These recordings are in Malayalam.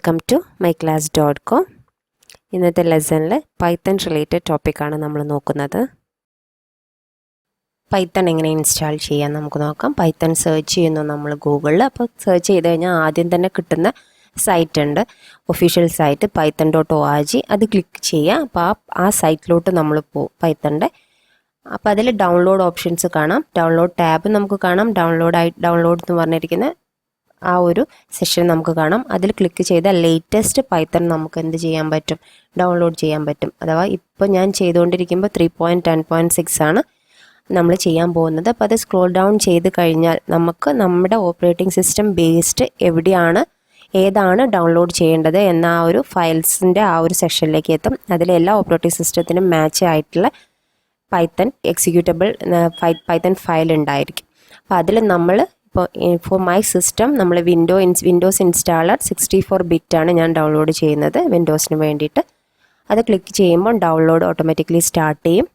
Welcome to myclass.com. ഇന്നത്തെ ലെസണിൽ പൈത്തൺ റിലേറ്റഡ് ടോപ്പിക്കാണ് നമ്മൾ നോക്കുന്നത്. പൈത്തൺ എങ്ങനെ ഇൻസ്റ്റാൾ ചെയ്യാൻ നമുക്ക് നോക്കാം. പൈത്തൺ സെർച്ച് ചെയ്യുന്നു നമ്മൾ ഗൂഗിളിൽ. അപ്പോൾ സെർച്ച് ചെയ്ത് കഴിഞ്ഞാൽ ആദ്യം തന്നെ കിട്ടുന്ന സൈറ്റ് ഉണ്ട്, ഒഫീഷ്യൽ സൈറ്റ് python.org. അത് ക്ലിക്ക് ചെയ്യുക. അപ്പോൾ ആ സൈറ്റിലോട്ട് നമ്മൾ പോകും പൈത്തണിൻ്റെ. അപ്പോൾ അതിൽ ഡൗൺലോഡ് ഓപ്ഷൻസ് കാണാം, ഡൗൺലോഡ് ടാബ് നമുക്ക് കാണാം, ഡൗൺലോഡ് എന്ന് പറഞ്ഞിരിക്കുന്ന ആ ഒരു സെഷൻ നമുക്ക് കാണാം. അതിൽ ക്ലിക്ക് ചെയ്താൽ ലേറ്റസ്റ്റ് പൈത്തൺ നമുക്ക് എന്ത് ചെയ്യാൻ പറ്റും, ഡൗൺലോഡ് ചെയ്യാൻ പറ്റും. അഥവാ ഇപ്പോൾ ഞാൻ ചെയ്തുകൊണ്ടിരിക്കുമ്പോൾ 3.10.6 ആണ് നമ്മൾ ചെയ്യാൻ പോകുന്നത്. അപ്പോൾ അത് സ്ക്രോൾ ഡൗൺ ചെയ്ത് കഴിഞ്ഞാൽ നമുക്ക് നമ്മുടെ ഓപ്പറേറ്റിംഗ് സിസ്റ്റം ബേസ്ഡ് എവിടെയാണ്, ഏതാണ് ഡൗൺലോഡ് ചെയ്യേണ്ടത് എന്ന ആ ഒരു ഫയൽസിൻ്റെ ആ ഒരു സെക്ഷനിലേക്ക് എത്തും. അതിലെല്ലാ ഓപ്പറേറ്റിംഗ് സിസ്റ്റത്തിനും മാച്ച് ആയിട്ടുള്ള പൈത്തൺ എക്സിക്യൂട്ടബിൾ പൈത്തൺ ഫയൽ ഉണ്ടായിരിക്കും. അപ്പോൾ അതിൽ നമ്മൾ ഇപ്പോൾ ഫോർ മൈ സിസ്റ്റം നമ്മൾ വിൻഡോസ് ഇൻസ്റ്റാളർ 64 ബിറ്റാണ് ഞാൻ ഡൗൺലോഡ് ചെയ്യുന്നത് വിൻഡോസിന് വേണ്ടിയിട്ട്. അത് ക്ലിക്ക് ചെയ്യുമ്പോൾ ഡൗൺലോഡ് ഓട്ടോമാറ്റിക്കലി സ്റ്റാർട്ട് ചെയ്യും.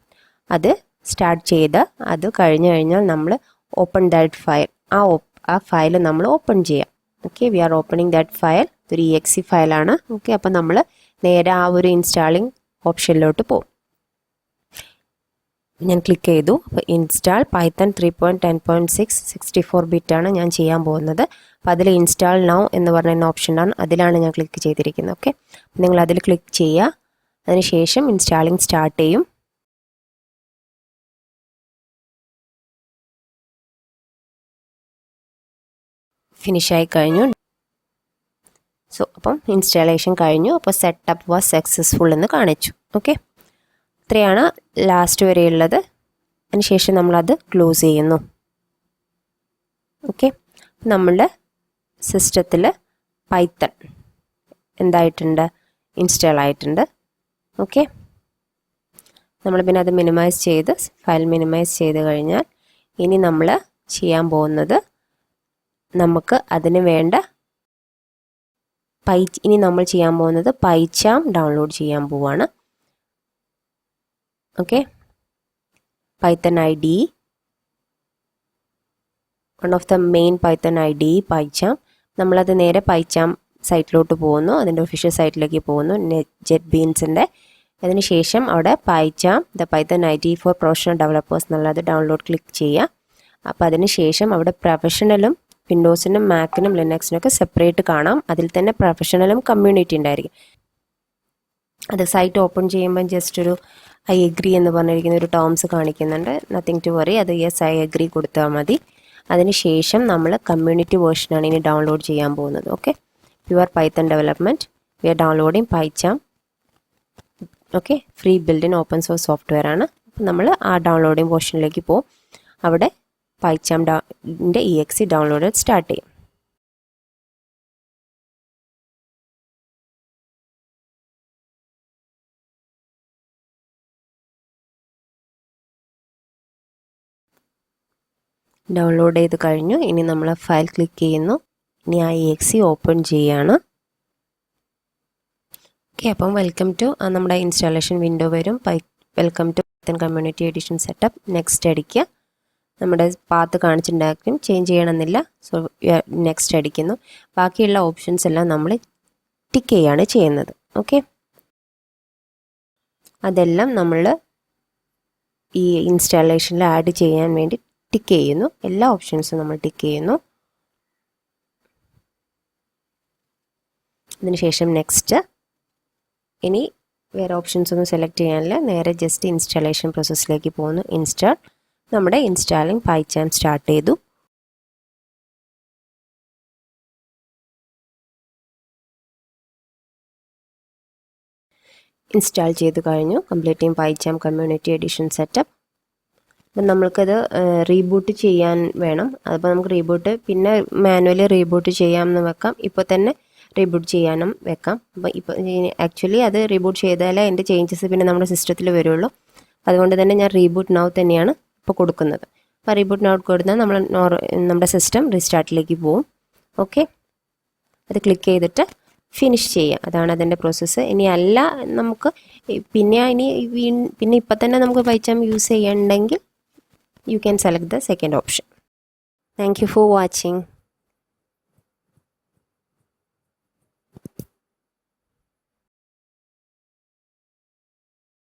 അത് സ്റ്റാർട്ട് ചെയ്ത് അത് കഴിഞ്ഞ് കഴിഞ്ഞാൽ നമ്മൾ ഓപ്പൺ ദാറ്റ് ഫയൽ, ആ ഫയൽ നമ്മൾ ഓപ്പൺ ചെയ്യാം. Okay, we are opening that file. ഇതൊരു exe ഫയലാണ്. ഓക്കെ, അപ്പോൾ നമ്മൾ നേരെ ആ ഒരു ഇൻസ്റ്റാളിങ് ഓപ്ഷനിലോട്ട് പോകും. ഞാൻ ക്ലിക്ക് ചെയ്തു. അപ്പോൾ ഇൻസ്റ്റാൾ പൈത്തൺ 3.10.6 64 ബിറ്റാണ് ഞാൻ ചെയ്യാൻ പോകുന്നത്. അപ്പോൾ അതിൽ ഇൻസ്റ്റാൾ നൗ എന്ന് പറയുന്ന ഓപ്ഷനാണ്, അതിലാണ് ഞാൻ ക്ലിക്ക് ചെയ്തിരിക്കുന്നത്. ഓക്കെ, നിങ്ങൾ അതിൽ ക്ലിക്ക് ചെയ്യുക. അതിനുശേഷം ഇൻസ്റ്റാളിങ് സ്റ്റാർട്ട് ചെയ്യും. ഫിനിഷായി കഴിഞ്ഞു. അപ്പം ഇൻസ്റ്റാളേഷൻ കഴിഞ്ഞു. അപ്പോൾ സെറ്റപ്പ് വാസ് സക്സസ്ഫുൾ എന്ന് കാണിച്ചു. ഓക്കെ, ഇത്രയാണ് ലാസ്റ്റ് വരെയുള്ളത്. അതിനുശേഷം നമ്മളത് ക്ലോസ് ചെയ്യുന്നു. ഓക്കെ, നമ്മളുടെ സിസ്റ്റത്തിൽ പൈത്തൺ എന്തായിട്ടുണ്ട്, ഇൻസ്റ്റാൾ ആയിട്ടുണ്ട്. ഓക്കെ, നമ്മൾ പിന്നെ അത് മിനിമൈസ് ചെയ്ത് ഫയൽ മിനിമൈസ് ചെയ്ത് കഴിഞ്ഞാൽ ഇനി നമ്മൾ ചെയ്യാൻ പോകുന്നത്, നമുക്ക് അതിന് വേണ്ട ഇനി നമ്മൾ ചെയ്യാൻ പോകുന്നത് പൈച്ചാം ഡൗൺലോഡ് ചെയ്യാൻ പോവാണ്. Okay, Python IDE, one of the main Python IDE പൈച്ചാം. നമ്മളത് നേരെ പൈച്ചാം സൈറ്റിലോട്ട് പോകുന്നു, അതിൻ്റെ ഒഫീഷ്യൽ സൈറ്റിലേക്ക് പോകുന്നു, ജെറ്റ് ബീൻസിൻ്റെ. അതിനുശേഷം അവിടെ PyCharm the Python IDE for professional developers എന്നുള്ളത് ഡൗൺലോഡ് ക്ലിക്ക് ചെയ്യുക. അപ്പോൾ അതിന് ശേഷം അവിടെ പ്രൊഫഷണലും വിൻഡോസിനും മാക്കിനും ലിനക്സിനൊക്കെ സെപ്പറേറ്റ് കാണാം. അതിൽ തന്നെ പ്രൊഫഷണലും കമ്മ്യൂണിറ്റി ഉണ്ടായിരിക്കും. അത് സൈറ്റ് ഓപ്പൺ ചെയ്യുമ്പോൾ ജസ്റ്റ് ഒരു ഐ എഗ്രി എന്ന് പറഞ്ഞിരിക്കുന്ന ഒരു ടേംസ് കാണിക്കുന്നുണ്ട്. നത്തിങ് ടു വറി, അത് യെസ് ഐ എഗ്രി കൊടുത്താൽ മതി. അതിനുശേഷം നമ്മൾ കമ്മ്യൂണിറ്റി വേർഷനാണ് ഇനി ഡൗൺലോഡ് ചെയ്യാൻ പോകുന്നത്. Okay, pure Python development, we are downloading PyCharm. Okay, free build in open source software ആണ്. അപ്പം നമ്മൾ ആ ഡൗൺലോഡിങ് പോർഷനിലേക്ക് പോകും. അവിടെ പൈച്ചാമിൻ്റെ exe ഡൗൺലോഡ് സ്റ്റാർട്ട് ചെയ്യും. ഡൗൺലോഡ് ചെയ്ത് കഴിഞ്ഞു. ഇനി നമ്മൾ ഫയൽ ക്ലിക്ക് ചെയ്യുന്നു. ഇനി ആ exe ഓപ്പൺ ചെയ്യാണ്. ഓക്കെ, അപ്പം വെൽക്കം ടു നമ്മുടെ ഇൻസ്റ്റാളേഷൻ വിൻഡോ വരും. Welcome to Python community edition setup. Next അടിക്കുക. നമ്മുടെ പാത്ത് കാണിച്ചിട്ടുണ്ടാക്കും, ചേഞ്ച് ചെയ്യണമെന്നില്ല. സോ നെക്സ്റ്റ് അടിക്കുന്നു. ബാക്കിയുള്ള ഓപ്ഷൻസ് എല്ലാം നമ്മൾ ടിക്ക് ചെയ്യാണ് ചെയ്യുന്നത്. ഓക്കെ, അതെല്ലാം നമ്മൾ ഈ ഇൻസ്റ്റാളേഷനിൽ ആഡ് ചെയ്യാൻ വേണ്ടി ടിക്ക് ചെയ്യുന്നു. എല്ലാ ഓപ്ഷൻസും നമ്മൾ ടിക്ക് ചെയ്യുന്നു. അതിനുശേഷം നെക്സ്റ്റ്. ഇനി വേറെ ഓപ്ഷൻസ് ഒന്നും സെലക്ട് ചെയ്യാനില്ല, നേരെ ജസ്റ്റ് ഇൻസ്റ്റാളേഷൻ പ്രോസസ്സിലേക്ക് പോകുന്നു. ഇൻസ്റ്റാൾ, നമ്മുടെ ഇൻസ്റ്റാളിങ് പൈച്ചാം സ്റ്റാർട്ട് ചെയ്തു. ഇൻസ്റ്റാൾ ചെയ്ത് കഴിഞ്ഞു. Completing PyCharm community edition setup. അപ്പം നമ്മൾക്കത് റീബൂട്ട് ചെയ്യാൻ വേണം. അപ്പോൾ നമുക്ക് റീബൂട്ട് പിന്നെ മാനുവലി റീബൂട്ട് ചെയ്യാമെന്ന് വെക്കാം, ഇപ്പോൾ തന്നെ റീബൂട്ട് ചെയ്യാനും വെക്കാം. അപ്പോൾ ഇപ്പോൾ ആക്ച്വലി അത് റീബൂട്ട് ചെയ്താലേ അതിൻ്റെ ചേഞ്ചസ് പിന്നെ നമ്മുടെ സിസ്റ്റത്തിൽ വരുള്ളൂ. അതുകൊണ്ട് തന്നെ ഞാൻ റീബൂട്ട് നൗ തന്നെയാണ് ഇപ്പോൾ കൊടുക്കുന്നത്. അപ്പോൾ റീബൂട്ട് നൗ കൊടുത്താൽ നമ്മുടെ സിസ്റ്റം റീസ്റ്റാർട്ടിലേക്ക് പോകും. ഓക്കെ, അത് ക്ലിക്ക് ചെയ്തിട്ട് ഫിനിഷ് ചെയ്യുക. അതാണ് അതിൻ്റെ പ്രോസസ്സ്. ഇനി അല്ല നമുക്ക് പിന്നെ ഇപ്പം തന്നെ നമുക്ക് പൈച്ചാം യൂസ് ചെയ്യണമെങ്കിൽ you can select the second option. Thank you for watching.